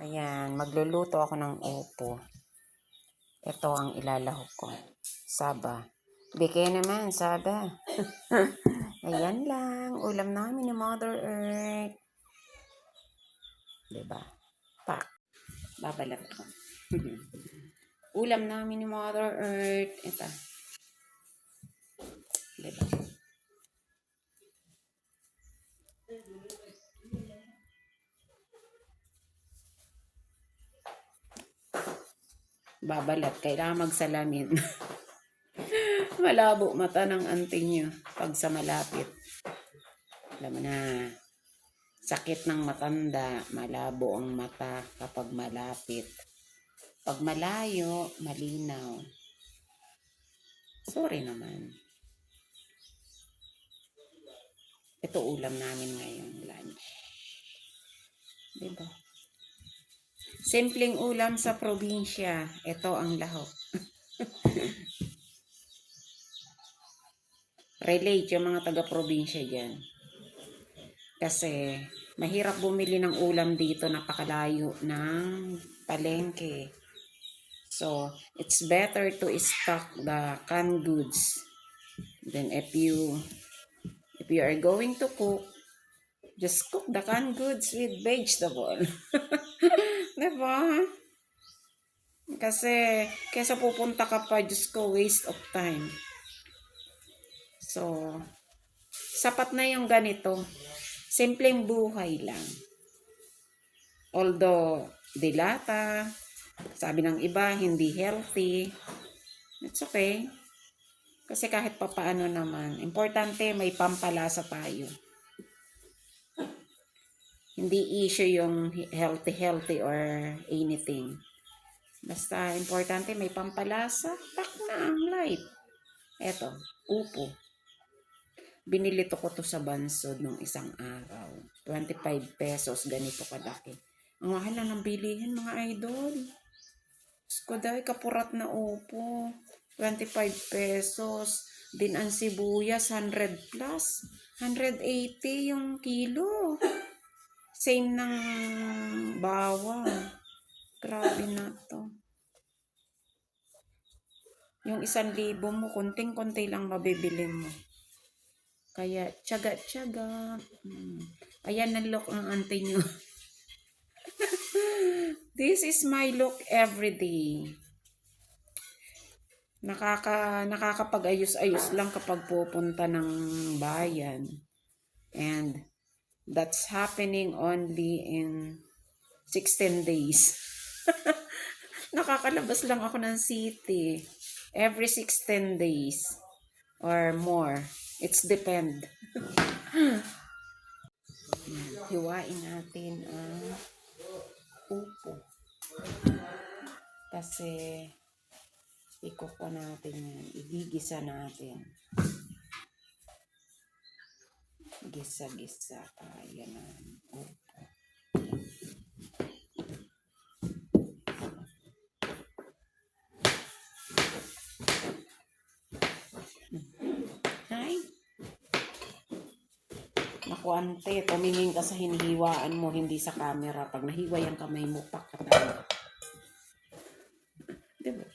Ayan, magluluto ako ng upo. Ito ang ilalahok ko. Saba. Bigay naman, saba. Ayan lang, ulam namin ni Mother Earth. Diba? Pak. Babalat ko. Ulam namin ni Mother Earth. Ito. Diba? Babalat. Kailangan magsalamin. Malabo mata ng auntie nyo pag sa malapit. Alam mo na. Sakit ng matanda, malabo ang mata kapag malapit. Pag malayo, malinaw. Sorry naman. Ito ulam namin ngayong lunch. Diba? Simpleng ulam sa probinsya. Ito ang lahok. Relate yung mga taga-probinsya dyan. Kasi mahirap bumili ng ulam dito, napakalayo ng palengke. So, it's better to stock the canned goods. Then if you are going to cook, just cook the canned goods with vegetable. Diba? Kasi, kesa pupunta ka pa, just go, waste of time. So, sapat na yung ganito. Simpleng buhay lang. Although, dilata, sabi ng iba, hindi healthy. It's okay. Kasi kahit papaano naman, importante may pampalasa tayo. Hindi issue yung healthy or anything. Basta importante may pampalasa, pak na ang life. Eto, upo. Binili ko to sa Bansod nung isang araw. 25 pesos, ganito kalaki. Ang mahal na ng bilihin, mga idol. Skoday, kapurat na upo. 25 pesos. Din ang sibuyas, 100 plus. 180 yung kilo. Same ng bawang. Grabe na to. Yung 1,000 mo, konting-konti lang mabibili mo. Kaya, tiyaga-tiyaga. Ayan ang look ang auntie nyo. This is my look everyday. Nakakapag-ayos-ayos lang kapag pupunta ng bayan. And that's happening only in 16 days. Nakakalabas lang ako ng city every 16 days or more. It's depend. Hiwain natin ang upo. Kasi ikuko natin yan. Igigisa natin. Gisa-gisa tayo ng upo. Hi. Naku, ante, tumingin ka sa hinihiwaan mo, hindi sa camera. Pag nahiwa yung kamay mo, pakatan. Diba?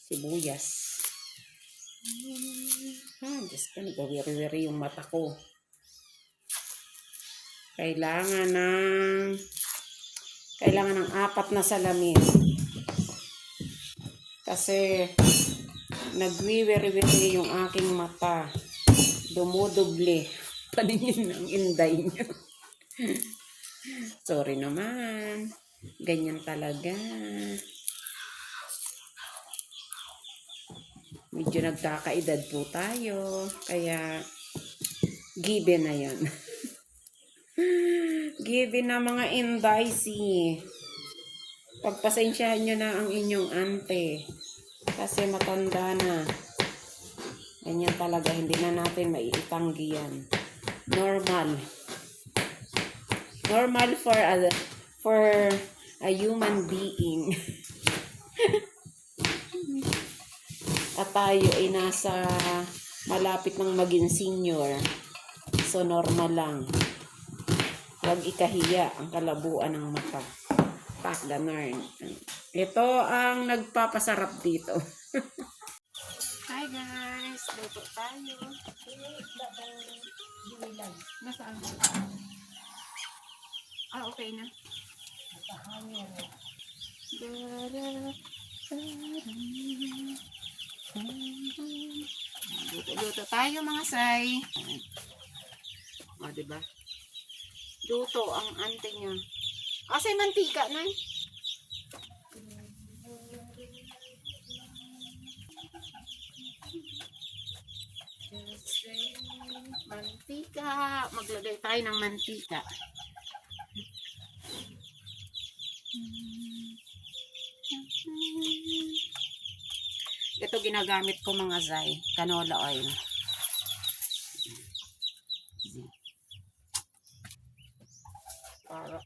Sibuyas. Diyos ko, nagawiri-wiri yung mata ko. Kailangan ng 4 na salamin. Kasi nagwiwiri-wiri yung aking mata. Dumudoble. Paningin ng inday niyo. Sorry naman. Ganyan talaga. Medyo nagkakaedad po tayo. Kaya, given na yan. Given na mga inday si. Pagpasensyahan nyo na ang inyong ante. Kasi matanda na. Ganyan talaga. Hindi na natin maiitanggi yan. Normal. Normal for a human being. At tayo ay nasa malapit ng maging senior. So, normal lang. Huwag ikahiya ang kalabuan ng mata. Tak, ganun. Ito ang nagpapasarap dito. Hi guys! Luto tayo. Nasaan? Okay na. Luto tayo mga say. O, diba? Luto ang ante niya. Kasi mantika na eh. Mantika. Maglagay tayo ng mantika. Ito ginagamit ko mga zay. Canola oil.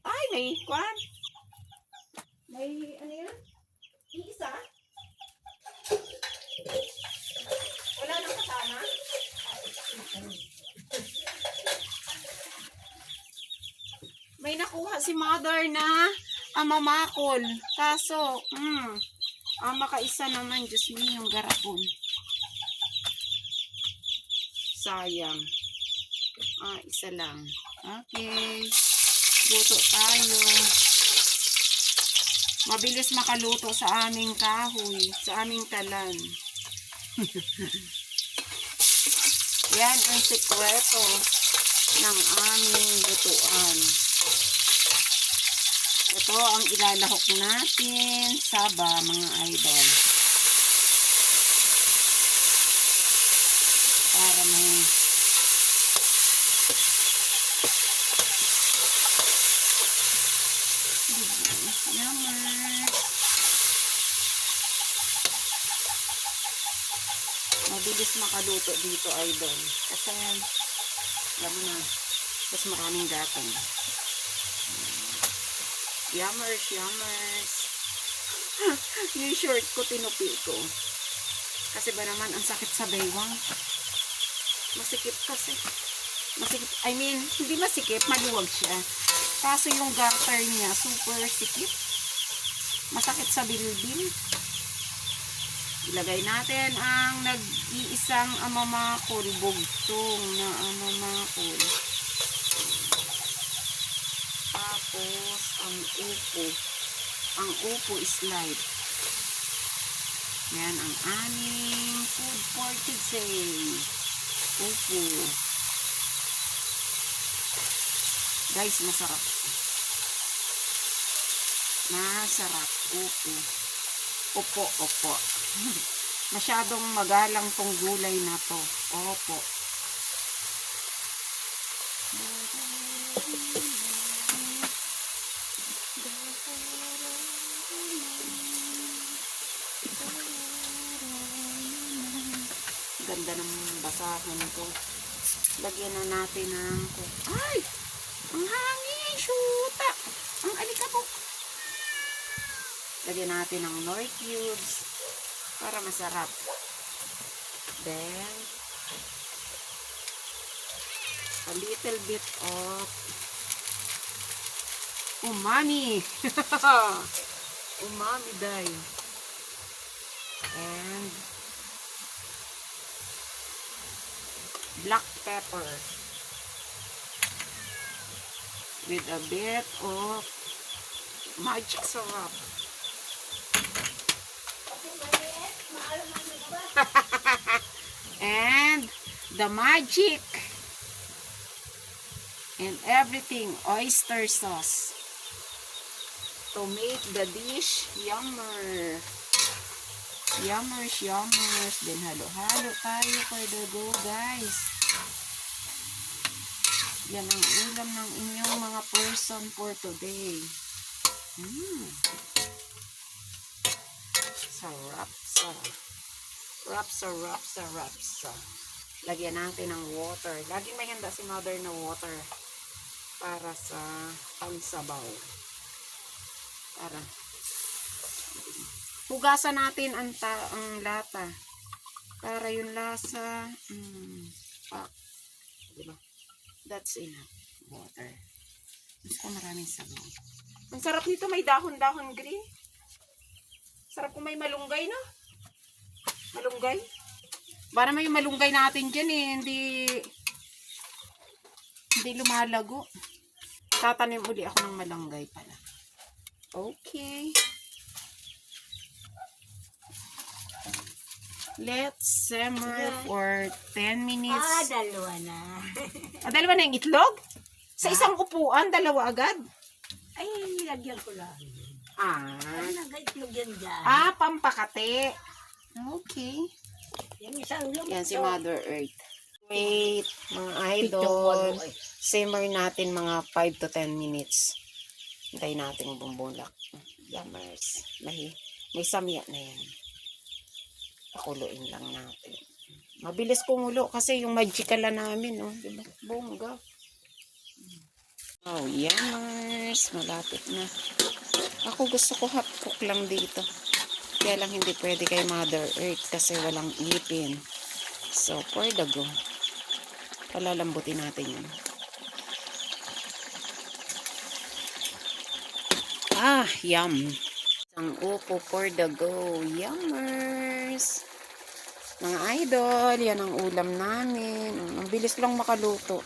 Ay, may kwan. May ano yan? Isa? Wala nang kasama? May nakuha si mother na amamakol. Kaso, makaisa naman. Diyos mo yung garapon. Sayang. Isa lang. Okay. Luto tayo. Mabilis makaluto sa aming kahoy. Sa aming talan. Yan ang sikreto ng aming lutuan. Ito ang ilalahok natin sa mga idol. Para may mabilis makaluto dito idol. Kasi alam mo na, mas maraming gatong. Yummers, yummers. Yung short ko, tinupi ko. Kasi ba naman, ang sakit sa baywang. Masikip kasi. Masikip, I mean, hindi masikip, maluwag siya. Kaso yung garter niya, super sikip. Masakit sa bilbil. Ilagay natin ang nag-iisang amamakol, bugtong na amamakol. Tapos, ang upo. Ang upo is light. Yan ang aming food for today. Upo. Guys, masarap. Masarap. Upo. Opo, opo. Masyadong magalang tong gulay na to. Opo. Ganda ng basahan ko. Lagyan na natin ng... Ay! Ang hangin! Shoota! Ang alikabok! Lagyan natin ng Knorr cubes para masarap. Then, a little bit of umami. Umami dai. And black pepper with a bit of magic syrup. And the magic and everything, oyster sauce to make the dish yummer. Yummers, yummers. Then halo-halo tayo for the go, guys. Yan ang ulam ng inyong mga person for today. Sarap, sarap. Sarap. Lagyan natin ng water. Laging may handa si mother na water para sa pangsabaw. Para hugasan natin ang lata para yung lasa diba? that's enough. Water. Gusto ko maraming sabaw. Ang sarap nito, may dahon-dahon green. Sarap kung may malunggay, no? Malunggay. Para may malunggay natin dyan eh. Hindi lumalago. Tatanim uli ako ng malunggay pala. Okay. Let's simmer for 10 minutes. Dalawa na. Dalawa na yung itlog? Sa isang upuan, dalawa agad? Ay, nilagyan ko lang. Ay, nag-itlog yan dyan. Pampakate. Okay. Yung isang lumot. Yan si Mother Earth. Wait, mga idol. Simmer natin mga 5 to 10 minutes. Hintayin natin bumulak. Yummers. May samya na yan. Pakuluin lang natin. Mabilis kumulo kasi yung magicala namin, oh, diba? Bongga. Oh, yummers. Malapit na. Ako gusto ko half cook lang dito. Kaya lang hindi pwede kay Mother Earth kasi walang ipin. So, for the go. Palalambutin natin yun. Yum. Isang upo for the go. Yummers. Mga idol, yan ang ulam namin. Ang bilis lang makaluto.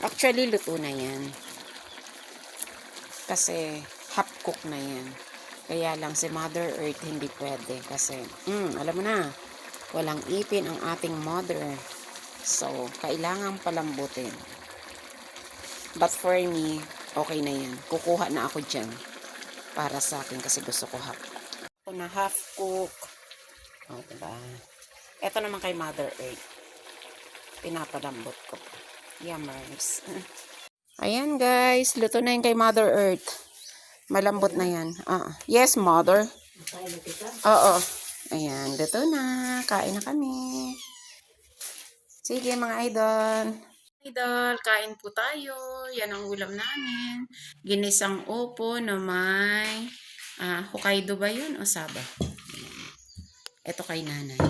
Actually, luto na yan. Kasi, half cook na yan. Kaya lang si Mother Earth hindi pwede. Kasi, alam mo na, walang ipin ang ating mother. So, kailangan palambutin. But for me, okay na yan. Kukuha na ako dyan. Para sa akin kasi gusto ko half. Ito na half cook. O, diba? Ito naman kay Mother Earth. Pinapalambot ko. Yummers. Ayan guys, luto na yung kay Mother Earth. Malambot na yan. Yes, Mother. Oo. Ayan, luto na. Kain na kami. Sige mga idol. Idol, kain po tayo. Yan ang ulam namin. Ginisang opo na may Hokkaido ba yun o Saba? Ito kay nanay.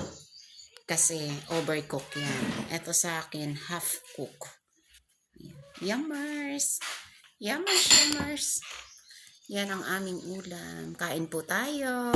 Kasi overcook yan. Ito sa akin, half cook. Yummers. Yummers, yummers. Yan ang aming ulam. Kain po tayo.